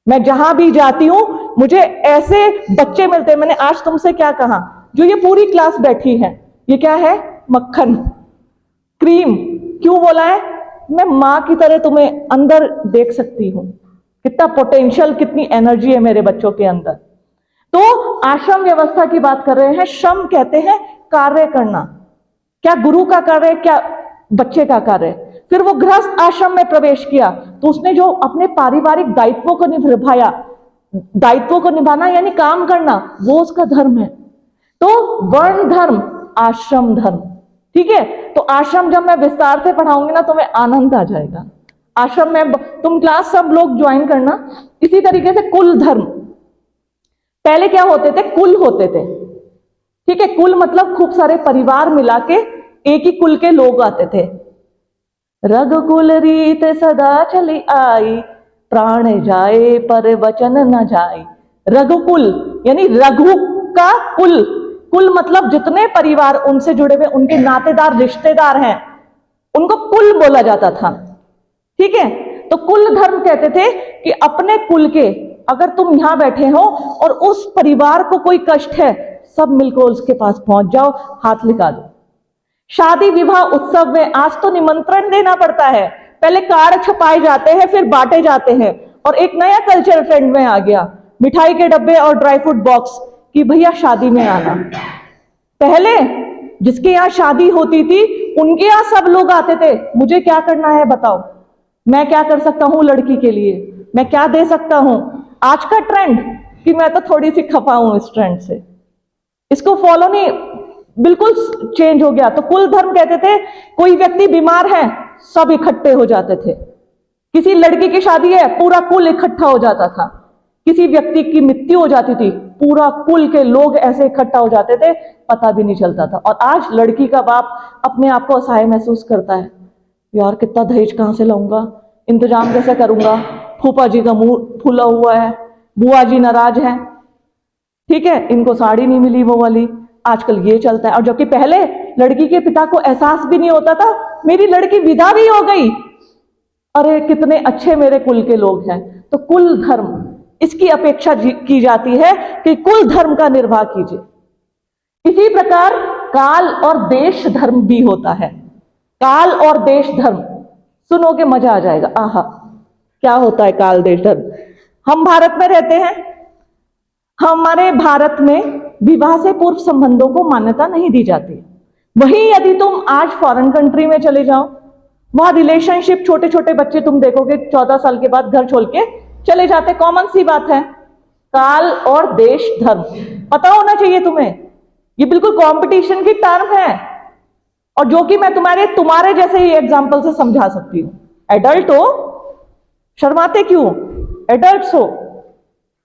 [SPEAKER 1] मैं जहां भी जाती हूं मुझे ऐसे बच्चे मिलते हैं। मैंने आज तुमसे क्या कहा, जो ये पूरी क्लास बैठी है, ये क्या है? मक्खन, क्रीम। क्यों बोला है? मैं मां की तरह तुम्हें अंदर देख सकती हूं, कितना पोटेंशियल, कितनी एनर्जी है मेरे बच्चों के अंदर। तो आश्रम व्यवस्था की बात कर रहे हैं। श्रम कहते हैं कार्य करना। क्या गुरु का कार्य, क्या बच्चे का कार्य। फिर वो गृहस्थ आश्रम में प्रवेश किया तो उसने जो अपने पारिवारिक दायित्वों को निभाया, दायित्वों को निभाना यानी काम करना, वो उसका धर्म है। तो वर्ण धर्म, आश्रम धर्म, ठीक है। तो आश्रम जब मैं विस्तार से पढ़ाऊंगी ना तुम्हें आनंद आ जाएगा। आश्रम में तुम क्लास सब लोग ज्वाइन करना। इसी तरीके से कुल धर्म, पहले क्या होते थे, कुल होते थे, ठीक है। कुल मतलब खूब सारे परिवार मिला के एक ही कुल के लोग आते थे। रघुकुल रीत सदा चली आई, प्राण जाए पर वचन न जाए। रघुकुल यानी रघु का कुल, कुल मतलब जितने परिवार उनसे जुड़े हुए उनके नातेदार रिश्तेदार हैं उनको कुल बोला जाता था, ठीक है। तो कुल धर्म कहते थे कि अपने कुल के, अगर तुम यहां बैठे हो और उस परिवार को कोई कष्ट है, सब मिलकर उसके पास पहुंच जाओ, हाथ लिखा दो। शादी विवाह उत्सव में आज तो निमंत्रण देना पड़ता है, पहले कार्ड छपाए जाते हैं फिर बांटे जाते हैं। और एक नया कल्चर ट्रेंड में आ गया, मिठाई के डब्बे और ड्राई फ्रूट बॉक्स कि भैया शादी में आना। पहले जिसके यहाँ शादी होती थी उनके यहाँ सब लोग आते थे, मुझे क्या करना है बताओ, मैं क्या कर सकता हूं लड़की के लिए, मैं क्या दे सकता हूं। आज का ट्रेंड कि मैं तो थोड़ी सी खफा हूं इस ट्रेंड से, इसको फॉलो नहीं, बिल्कुल चेंज हो गया। तो कुल धर्म कहते थे कोई व्यक्ति बीमार है सब इकट्ठे हो जाते थे, किसी लड़की की शादी है पूरा कुल इकट्ठा हो जाता था, किसी व्यक्ति की मृत्यु हो जाती थी पूरा कुल के लोग ऐसे इकट्ठा हो जाते थे, पता भी नहीं चलता था। और आज लड़की का बाप अपने आप को असहाय महसूस करता है, यार कितना दहेज कहां से लाऊंगा, इंतजाम कैसे करूंगा, फूफा जी का मुंह फूला हुआ है, बुआ जी नाराज है, ठीक है, इनको साड़ी नहीं मिली वो वाली, आजकल ये चलता है। और जबकि पहले लड़की के पिता को एहसास भी नहीं होता था मेरी लड़की विदा भी हो गई, अरे कितने अच्छे मेरे कुल के लोग हैं। तो कुल धर्म, इसकी अपेक्षा की जाती है कि कुल धर्म का निर्वाह कीजिए। इसी प्रकार काल और देश धर्म भी होता है। काल और देश धर्म सुनोगे मजा आ जाएगा, आहा क्या होता है काल देश धर्म। हम भारत में रहते हैं, हमारे भारत में विवाह से पूर्व संबंधों को मान्यता नहीं दी जाती। वहीं यदि तुम आज फॉरेन कंट्री में चले जाओ, वहां रिलेशनशिप, छोटे छोटे बच्चे तुम देखोगे 14 साल के बाद घर छोड़ के चले जाते, कॉमन सी बात है। काल और देश धर्म पता होना चाहिए तुम्हें, ये बिल्कुल कंपटीशन की टर्म है और जो कि मैं तुम्हारे जैसे ही एग्जांपल से समझा सकती हूं। एडल्ट हो, शर्माते क्यों, एडल्ट्स हो,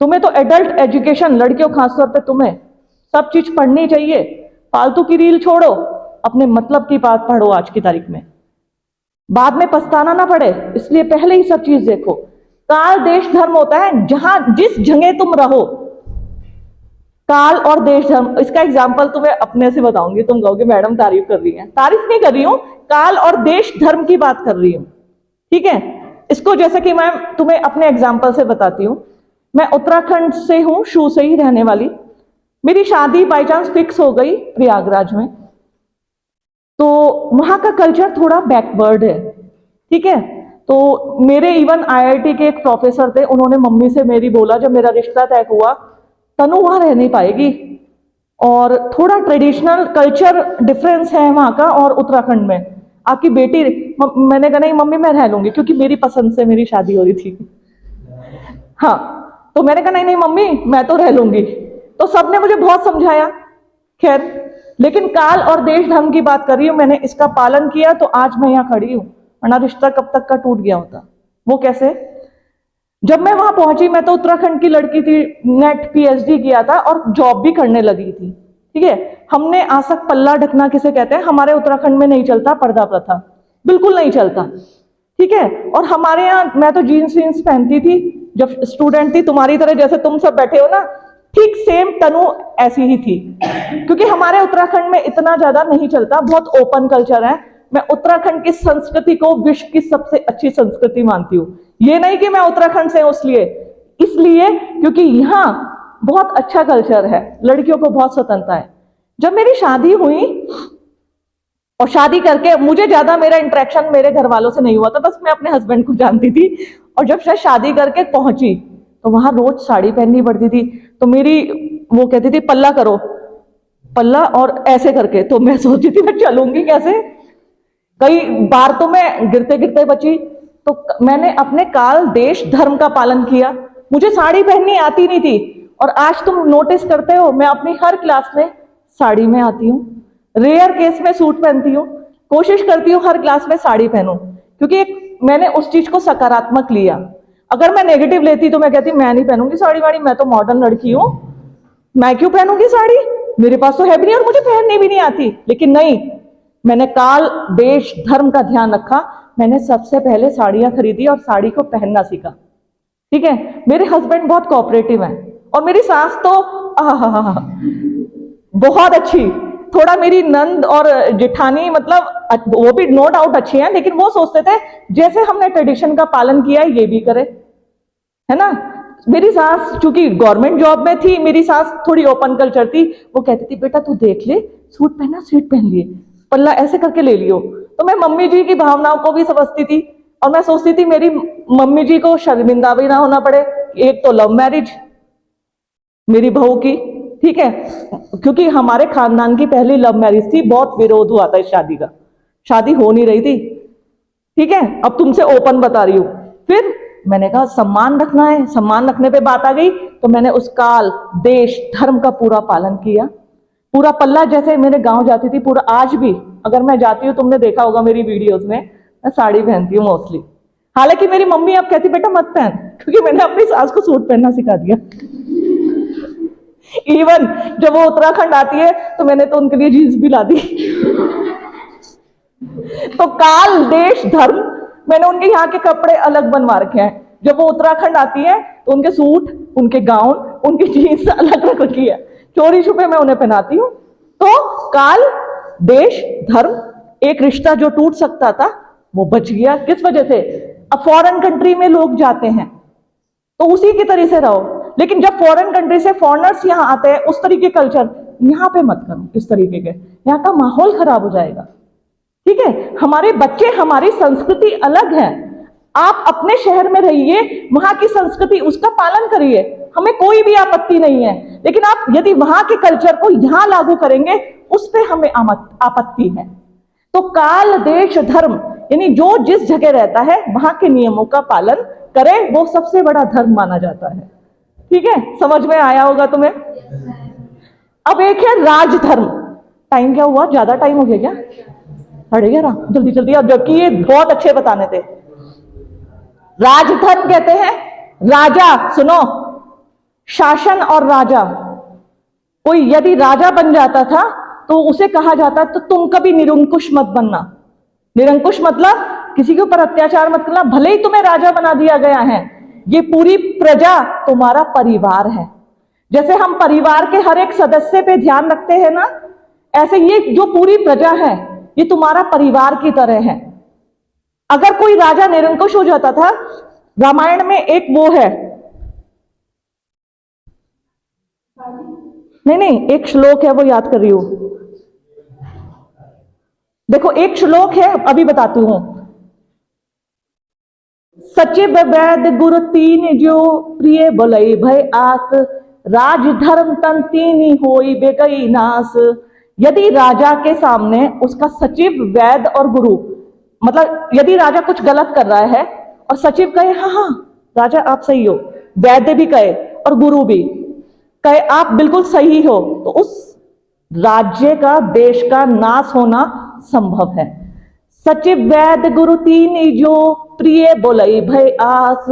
[SPEAKER 1] तुम्हें तो एडल्ट एजुकेशन, लड़कियों खासतौर पे तुम्हें सब चीज पढ़नी चाहिए। फालतू की रील छोड़ो, अपने मतलब की बात पढ़ो आज की तारीख में, बाद में पछताना ना पड़े, इसलिए पहले ही सब चीज देखो। काल देश धर्म होता है जहां जिस जगह तुम रहो, काल और देश धर्म। इसका एग्जाम्पल तुम्हें अपने से बताऊंगी, तुम कहोगे मैडम तारीफ कर रही है, तारीफ नहीं कर रही हूं, काल और देश धर्म की बात कर रही हूं, ठीक है। इसको जैसे कि मैं तुम्हें अपने एग्जाम्पल से बताती हूं, मैं उत्तराखंड से हूं, शू से ही रहने वाली। मेरी शादी बाई चांस फिक्स हो गई प्रयागराज में, तो वहां का कल्चर थोड़ा बैकवर्ड है, ठीक है। तो मेरे इवन आईआईटी के एक प्रोफेसर थे, उन्होंने मम्मी से मेरी बोला जब मेरा रिश्ता तय हुआ, तनु वहां रह नहीं पाएगी और थोड़ा ट्रेडिशनल कल्चर डिफरेंस है वहां का और उत्तराखंड में, आपकी बेटी। मैंने कहा नहीं मम्मी मैं रह लूंगी, क्योंकि मेरी पसंद से मेरी शादी हो रही थी, हाँ। तो मैंने कहा नहीं नहीं मम्मी मैं तो रह लूंगी। तो सबने मुझे बहुत समझाया, खैर, लेकिन काल और देश धर्म की बात कर रही हूं, मैंने इसका पालन किया तो आज मैं यहाँ खड़ी हूं, वरना रिश्ता कब तक का टूट गया होता। वो कैसे, जब मैं वहां पहुंची, मैं तो उत्तराखंड की लड़की थी, नेट पीएचडी किया था और जॉब भी करने लगी थी, ठीक है। हमने आसक पल्ला ढकना किसे कहते हैं, हमारे उत्तराखंड में नहीं चलता पर्दा प्रथा, बिल्कुल नहीं चलता, ठीक है। और हमारे यहाँ मैं तो जीन्स वीन्स पहनती थी जब स्टूडेंट थी, तुम्हारी तरह जैसे तुम सब बैठे हो ना, ठीक सेम तनु ऐसी ही थी, क्योंकि हमारे उत्तराखंड में इतना ज्यादा नहीं चलता, बहुत ओपन कल्चर है। मैं उत्तराखंड की संस्कृति को विश्व की सबसे अच्छी संस्कृति मानती हूँ। ये नहीं कि मैं उत्तराखंड से हूं इसलिए क्योंकि यहाँ बहुत अच्छा कल्चर है, लड़कियों को बहुत स्वतंत्रता है। जब मेरी शादी हुई और शादी करके मुझे ज्यादा मेरा इंटरेक्शन मेरे घर वालों से नहीं हुआ था, बस मैं अपने हस्बैंड को जानती थी। और जब मैं शादी करके पहुंची तो वहां रोज साड़ी पहननी पड़ती थी, तो मेरी वो कहती थी पल्ला करो, पल्ला और ऐसे करके, तो मैं सोचती थी मैं चलूंगी कैसे, कई बार तो मैं गिरते गिरते बची, तो मैंने अपने काल देश धर्म का पालन किया। मुझे साड़ी पहननी आती नहीं थी, और आज तुम नोटिस करते हो मैं अपनी हर क्लास में साड़ी में आती हूँ। रेयर केस में सूट पहनती हूँ, कोशिश करती हूँ हर क्लास में साड़ी पहनूं, क्योंकि मैंने उस चीज को सकारात्मक लिया। अगर मैं नेगेटिव लेती तो मैं कहती मैं नहीं पहनूंगी साड़ी वाड़ी, मैं तो मॉडर्न लड़की हूँ, मैं क्यों पहनूंगी साड़ी, मेरे पास तो है भी नहीं और मुझे पहननी भी नहीं आती। लेकिन नहीं, मैंने काल देश धर्म का ध्यान रखा। मैंने सबसे पहले साड़ियां खरीदी और साड़ी को पहनना सीखा। ठीक है, मेरे हस्बैंड बहुत कोऑपरेटिव हैं, और मेरी सास तो बहुत अच्छी। थोड़ा मेरी नंद और जेठानी मतलब वो भी नो डाउट अच्छी हैं, लेकिन वो सोचते थे जैसे हमने ट्रेडिशन का पालन किया है ये भी करे, है ना। मेरी सास चूंकि गवर्नमेंट जॉब में थी, मेरी सास थोड़ी ओपन कल्चर थी। वो कहती थी बेटा तू देख ले, सूट पहनना, सूट पहन लिए, पल्ला ऐसे करके ले लियो। तो मैं मम्मी जी की भावनाओं को भी समझती थी, और मैं सोचती थी मेरी मम्मी जी को शर्मिंदा भी ना होना पड़े। एक तो लव मैरिज मेरी बहू की, ठीक है, क्योंकि हमारे खानदान की पहली लव मैरिज थी, बहुत विरोध हुआ था इस शादी का, शादी हो नहीं रही थी। ठीक है, अब तुमसे ओपन बता रही हूं। फिर मैंने कहा सम्मान रखना है, सम्मान रखने पे बात आ गई, तो मैंने उस काल देश धर्म का पूरा पालन किया। पूरा पल्ला, जैसे मेरे गांव जाती थी पूरा, आज भी अगर मैं जाती हूँ, तुमने देखा होगा मेरी वीडियोस में, मैं साड़ी पहनती हूँ मोस्टली। हालांकि मेरी मम्मी अब कहती बेटा मत पहन, क्योंकि मैंने अपनी सास को सूट पहनना सिखा दिया। इवन जब वो उत्तराखंड आती है तो मैंने तो उनके लिए जीन्स भी ला दी। तो काल देश धर्म, मैंने उनके यहाँ के कपड़े अलग बनवा रखे हैं। जब वो उत्तराखंड आती है तो उनके सूट, उनके गाउन, उनकी जीन्स अलग रख रखी है, चोरी छुपे मैं उन्हें पहनाती हूँ। तो काल देश धर्म, एक रिश्ता जो टूट सकता था वो बच गया। किस वजह से? अब फॉरेन कंट्री में लोग जाते हैं तो उसी की तरह से रहो, लेकिन जब फॉरेन कंट्री से फॉरेनर्स यहाँ आते हैं, उस तरीके कल्चर यहाँ पे मत करो, इस तरीके के, यहाँ का माहौल खराब हो जाएगा। ठीक है, हमारे बच्चे, हमारी संस्कृति अलग है। आप अपने शहर में रहिए, वहां की संस्कृति उसका पालन करिए, हमें कोई भी आपत्ति नहीं है। लेकिन आप यदि वहां के कल्चर को यहां लागू करेंगे, उस पर हमें आपत्ति है। तो काल देश धर्म, यानी जो जिस जगह रहता है वहां के नियमों का पालन करे, वो सबसे बड़ा धर्म माना जाता है। ठीक है, समझ में आया होगा तुम्हें। अब एक है राजधर्म। टाइम क्या हुआ? ज्यादा टाइम हो गया क्या? 11:30, जल्दी जल्दी, अब जबकि ये बहुत अच्छे बताने थे। राजधर्म कहते हैं राजा, सुनो, शासन और राजा। कोई यदि राजा बन जाता था तो उसे कहा जाता तो तुम कभी निरंकुश मत बनना। निरंकुश मतलब किसी के ऊपर अत्याचार मत करना, भले ही तुम्हें राजा बना दिया गया है, ये पूरी प्रजा तुम्हारा परिवार है। जैसे हम परिवार के हर एक सदस्य पे ध्यान रखते हैं ना, ऐसे ये जो पूरी प्रजा है ये तुम्हारा परिवार की तरह है। अगर कोई राजा निरंकुश हो जाता था, रामायण में एक वो है, नहीं एक श्लोक है, वो याद कर रही हूं। देखो एक श्लोक है, अभी बताती हूं। सचिव वैद गुरु तीन जो प्रिय बोलई भय आस, राज धर्म तन तीन होई बेगई नास। यदि राजा के सामने उसका सचिव, वैद और गुरु, मतलब यदि राजा कुछ गलत कर रहा है और सचिव कहे हाँ हाँ राजा आप सही हो, वैद्य भी कहे और गुरु भी कहे आप बिल्कुल सही हो, तो उस राज्य का, देश का नाश होना संभव है। सचिव वैद गुरु तीन जो प्रिय बोलई भय आस,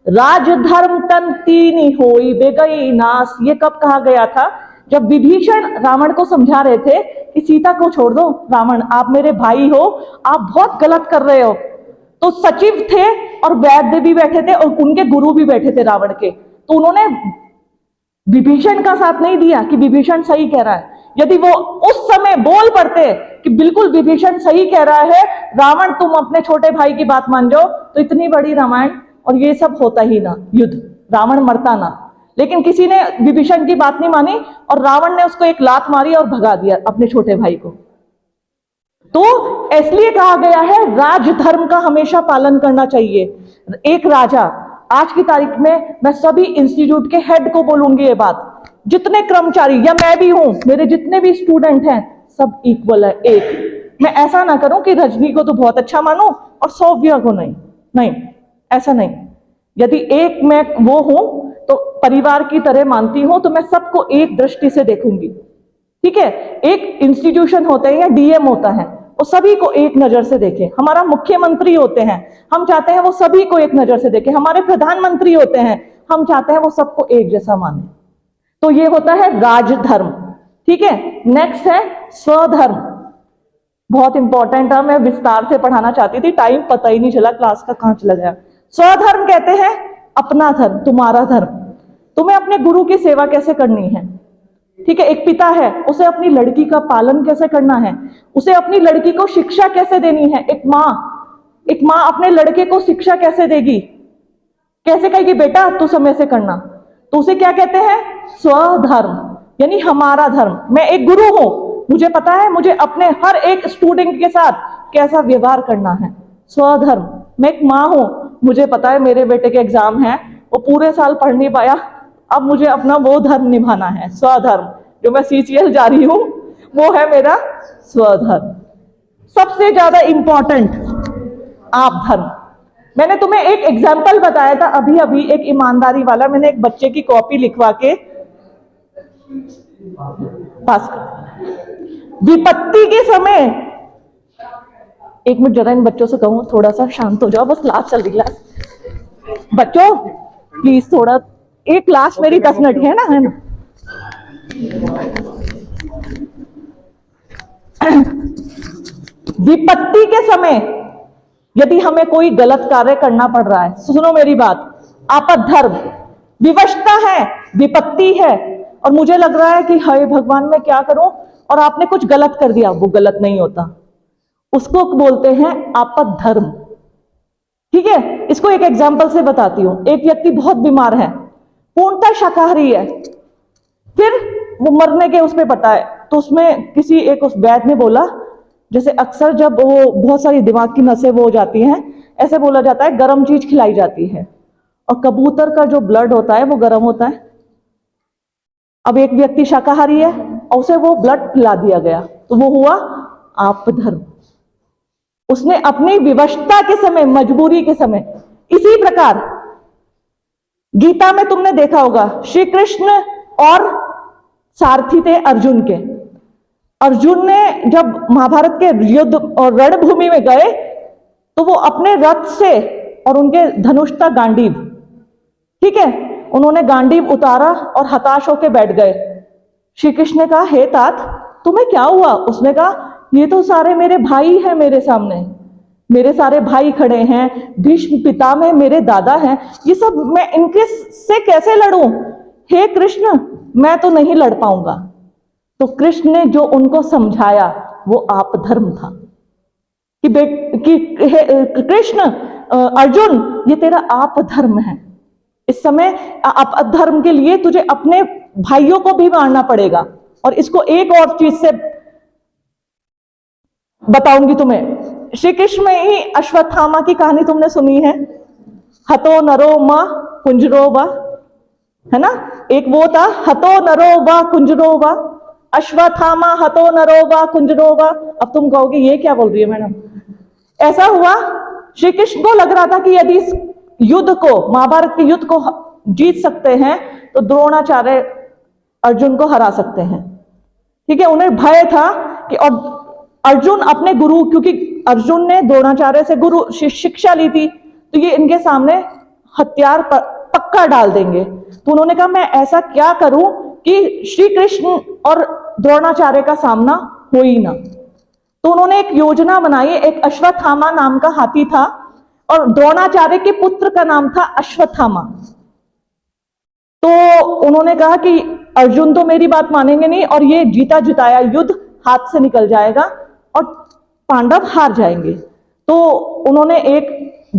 [SPEAKER 1] राज धर्म तन तीन होई बेगई नाश। ये कब कहा गया था? जब विभीषण रावण को समझा रहे थे कि सीता को छोड़ दो, रावण आप मेरे भाई हो, आप बहुत गलत कर रहे हो। तो सचिव थे और वैद्य भी बैठे थे और उनके गुरु भी बैठे थे रावण के, तो उन्होंने विभीषण का साथ नहीं दिया कि विभीषण सही कह रहा है। यदि वो उस समय बोल पड़ते कि बिल्कुल विभीषण सही कह रहा है, रावण तुम अपने छोटे भाई की बात मान जाओ, तो इतनी बड़ी रामायण और ये सब होता ही ना, युद्ध, रावण मरता ना। लेकिन किसी ने विभीषण की बात नहीं मानी और रावण ने उसको एक लात मारी और भगा दिया अपने छोटे भाई को। तो इसलिए कहा गया है राजधर्म का हमेशा पालन करना चाहिए। एक राजा, आज की तारीख में मैं सभी इंस्टीट्यूट के हेड को बोलूंगी ये बात, जितने कर्मचारी, या मैं भी हूं, मेरे जितने भी स्टूडेंट हैं सब इक्वल है। एक मैं ऐसा ना करूं कि रजनी को तो बहुत अच्छा मानूं और सौव्या को नहीं। नहीं, ऐसा नहीं। यदि एक मैं वो हूं तो परिवार की तरह मानती हूं, तो मैं सबको एक दृष्टि से देखूंगी। ठीक है, एक इंस्टीट्यूशन होते हैं या डीएम होता है, वो सभी को एक नजर से देखे। हमारा मुख्यमंत्री होते हैं, हम चाहते हैं वो सभी को एक नजर से देखे। हमारे प्रधानमंत्री होते हैं, हम चाहते हैं वो सबको एक जैसा माने। तो ये होता है राजधर्म। ठीक है, नेक्स्ट है स्वधर्म। बहुत इंपॉर्टेंट है, मैं विस्तार से पढ़ाना चाहती थी, टाइम पता ही नहीं चला क्लास का कहां चला गया। स्वधर्म कहते हैं अपना धर्म, तुम्हारा धर्म। तुम्हें अपने गुरु की सेवा कैसे करनी है। ठीक है, एक पिता है, उसे अपनी लड़की का पालन कैसे करना है, उसे अपनी लड़की को शिक्षा कैसे देनी है। एक माँ अपने लड़के को शिक्षा कैसे देगी, कैसे कहेगी बेटा तू समय से करना, तो उसे क्या कहते हैं, स्वधर्म, यानी हमारा धर्म। मैं एक गुरु हूं, मुझे पता है मुझे अपने हर एक स्टूडेंट के साथ कैसा व्यवहार करना है, स्वधर्म। मैं एक माँ हूं, मुझे पता है मेरे बेटे के एग्जाम है, वो पूरे साल पढ़ नहीं पाया, अब मुझे अपना वो धर्म निभाना है, स्वधर्म। जो मैं सीसीएल जा रही हूं वो है मेरा स्वधर्म। सबसे ज्यादा इंपॉर्टेंट आप धर्म। मैंने तुम्हें एक एग्जाम्पल बताया था अभी अभी, एक ईमानदारी वाला। मैंने एक बच्चे की कॉपी लिखवा के पास कर। विपत्ति के समय, एक मिनट जरा इन बच्चों से कहूं थोड़ा सा शांत हो जाओ, बस क्लास चल रही। क्लास बच्चों प्लीज थोड़ा, एक क्लास मेरी 10 मिनट है ना, है ना। विपत्ति के समय यदि हमें कोई गलत कार्य करना पड़ रहा है, सुनो मेरी बात, आपद धर्म, विवशता है, विपत्ति है, और मुझे लग रहा है कि हाय भगवान मैं क्या करूं, और आपने कुछ गलत कर दिया, वो गलत नहीं होता, उसको बोलते हैं आपद धर्म। ठीक है, इसको एक एग्जांपल से बताती हूं। एक व्यक्ति बहुत बीमार है, पूर्णतः शाकाहारी है, फिर वो मरने के उसमें पता है, तो उसमें किसी एक उस वैद्य ने बोला, जैसे अक्सर जब वो बहुत सारी दिमाग की नसें वो हो जाती हैं, ऐसे बोला जाता है गर्म चीज खिलाई जाती है, और कबूतर का जो ब्लड होता है वो गर्म होता है। अब एक व्यक्ति शाकाहारी है और उसे वो ब्लड पिला दिया गया, तो वो हुआ आपधर्म। उसने अपनी विवशता के समय, मजबूरी के समय। इसी प्रकार गीता में तुमने देखा होगा, श्री कृष्ण और सारथी थे अर्जुन के। अर्जुन ने जब महाभारत के युद्ध और रणभूमि में गए, तो वो अपने रथ से, और उनके धनुष था गांडीव, ठीक है, उन्होंने गांडीव उतारा और हताश होकर बैठ गए। श्री कृष्ण ने कहा, हे तात तुम्हें क्या हुआ। उसने कहा, ये तो सारे मेरे भाई हैं, मेरे सामने मेरे सारे भाई खड़े हैं, भीष्म पितामह मेरे दादा हैं, ये सब मैं इनके से कैसे लड़ूं। हे कृष्ण मैं तो नहीं लड़ पाऊंगा। तो कृष्ण ने जो उनको समझाया वो आप धर्म था, कि कृष्ण अर्जुन ये तेरा आप धर्म है। इस समय आप धर्म के लिए तुझे अपने भाइयों को भी मारना पड़ेगा। और इसको एक और चीज से बताऊंगी तुम्हें। श्री कृष्ण में ही अश्वत्थामा की कहानी तुमने सुनी है, हतो नरो मा कुंजरो वा, है ना। एक वो था हतो नरो वा कुंजरो वा, अश्वत्थामा हतो नरो वा कुंजरो वा। अब तुम कहोगे ये क्या बोल रही है मैडम। ऐसा हुआ, श्री कृष्ण को लग रहा था कि यदि इस युद्ध को, महाभारत के युद्ध को जीत सकते हैं तो द्रोणाचार्य अर्जुन को हरा सकते हैं। ठीक है, उन्हें भय था कि और अर्जुन अपने गुरु, क्योंकि अर्जुन ने द्रोणाचार्य से गुरु शिक्षा ली थी, तो ये इनके सामने हथियार पक्का डाल देंगे। तो उन्होंने कहा मैं ऐसा क्या करूं कि श्री कृष्ण और द्रोणाचार्य का सामना हो ही ना। तो उन्होंने एक योजना बनाई। एक अश्वत्थामा नाम का हाथी था और द्रोणाचार्य के पुत्र का नाम था अश्वत्थामा। तो उन्होंने कहा कि अर्जुन तो मेरी बात मानेंगे नहीं और ये जीता जिताया युद्ध हाथ से निकल जाएगा और पांडव हार जाएंगे। तो उन्होंने एक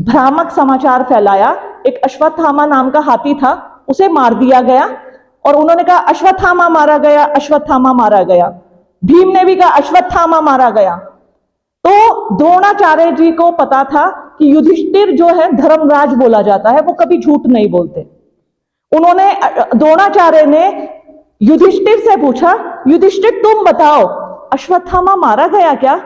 [SPEAKER 1] भ्रामक समाचार फैलाया। एक अश्वत्थामा नाम का हाथी था, उसे मार दिया गया और उन्होंने कहा अश्वत्थामा मारा गया, अश्वत्थामा मारा गया। भीम ने भी कहा अश्वत्थामा मारा गया। तो द्रोणाचार्य जी को पता था कि युधिष्ठिर जो है धर्मराज बोला जाता है, वो कभी झूठ नहीं बोलते। उन्होंने, द्रोणाचार्य ने युधिष्ठिर से पूछा, युधिष्ठिर तुम बताओ अश्वत्थामा मारा गया क्या।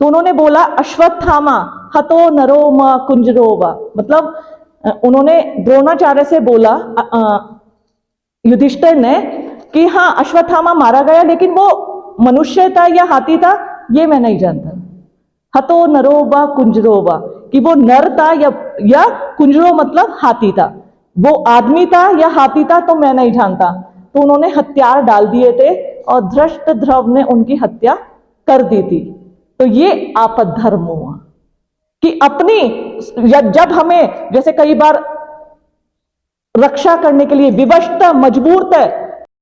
[SPEAKER 1] तो उन्होंने बोला अश्वत्थामा हतो नरो म कुंजरोवा, मतलब उन्होंने द्रोणाचार्य से बोला युधिष्ठिर ने कि हाँ अश्वत्थामा मारा गया, लेकिन वो मनुष्य था या हाथी था ये मैं नहीं जानता। हतो नरो व कुंजरो व, कि वो नर था या कुंजरो मतलब हाथी था, वो आदमी था या हाथी था तो मैं नहीं जानता। तो उन्होंने हथियार डाल दिए थे और धृष्टद्रव ने उनकी हत्या कर दी थी। तो ये आपद धर्म हुआ कि अपनी, जब हमें जैसे कई बार रक्षा करने के लिए विवशता मजबूरता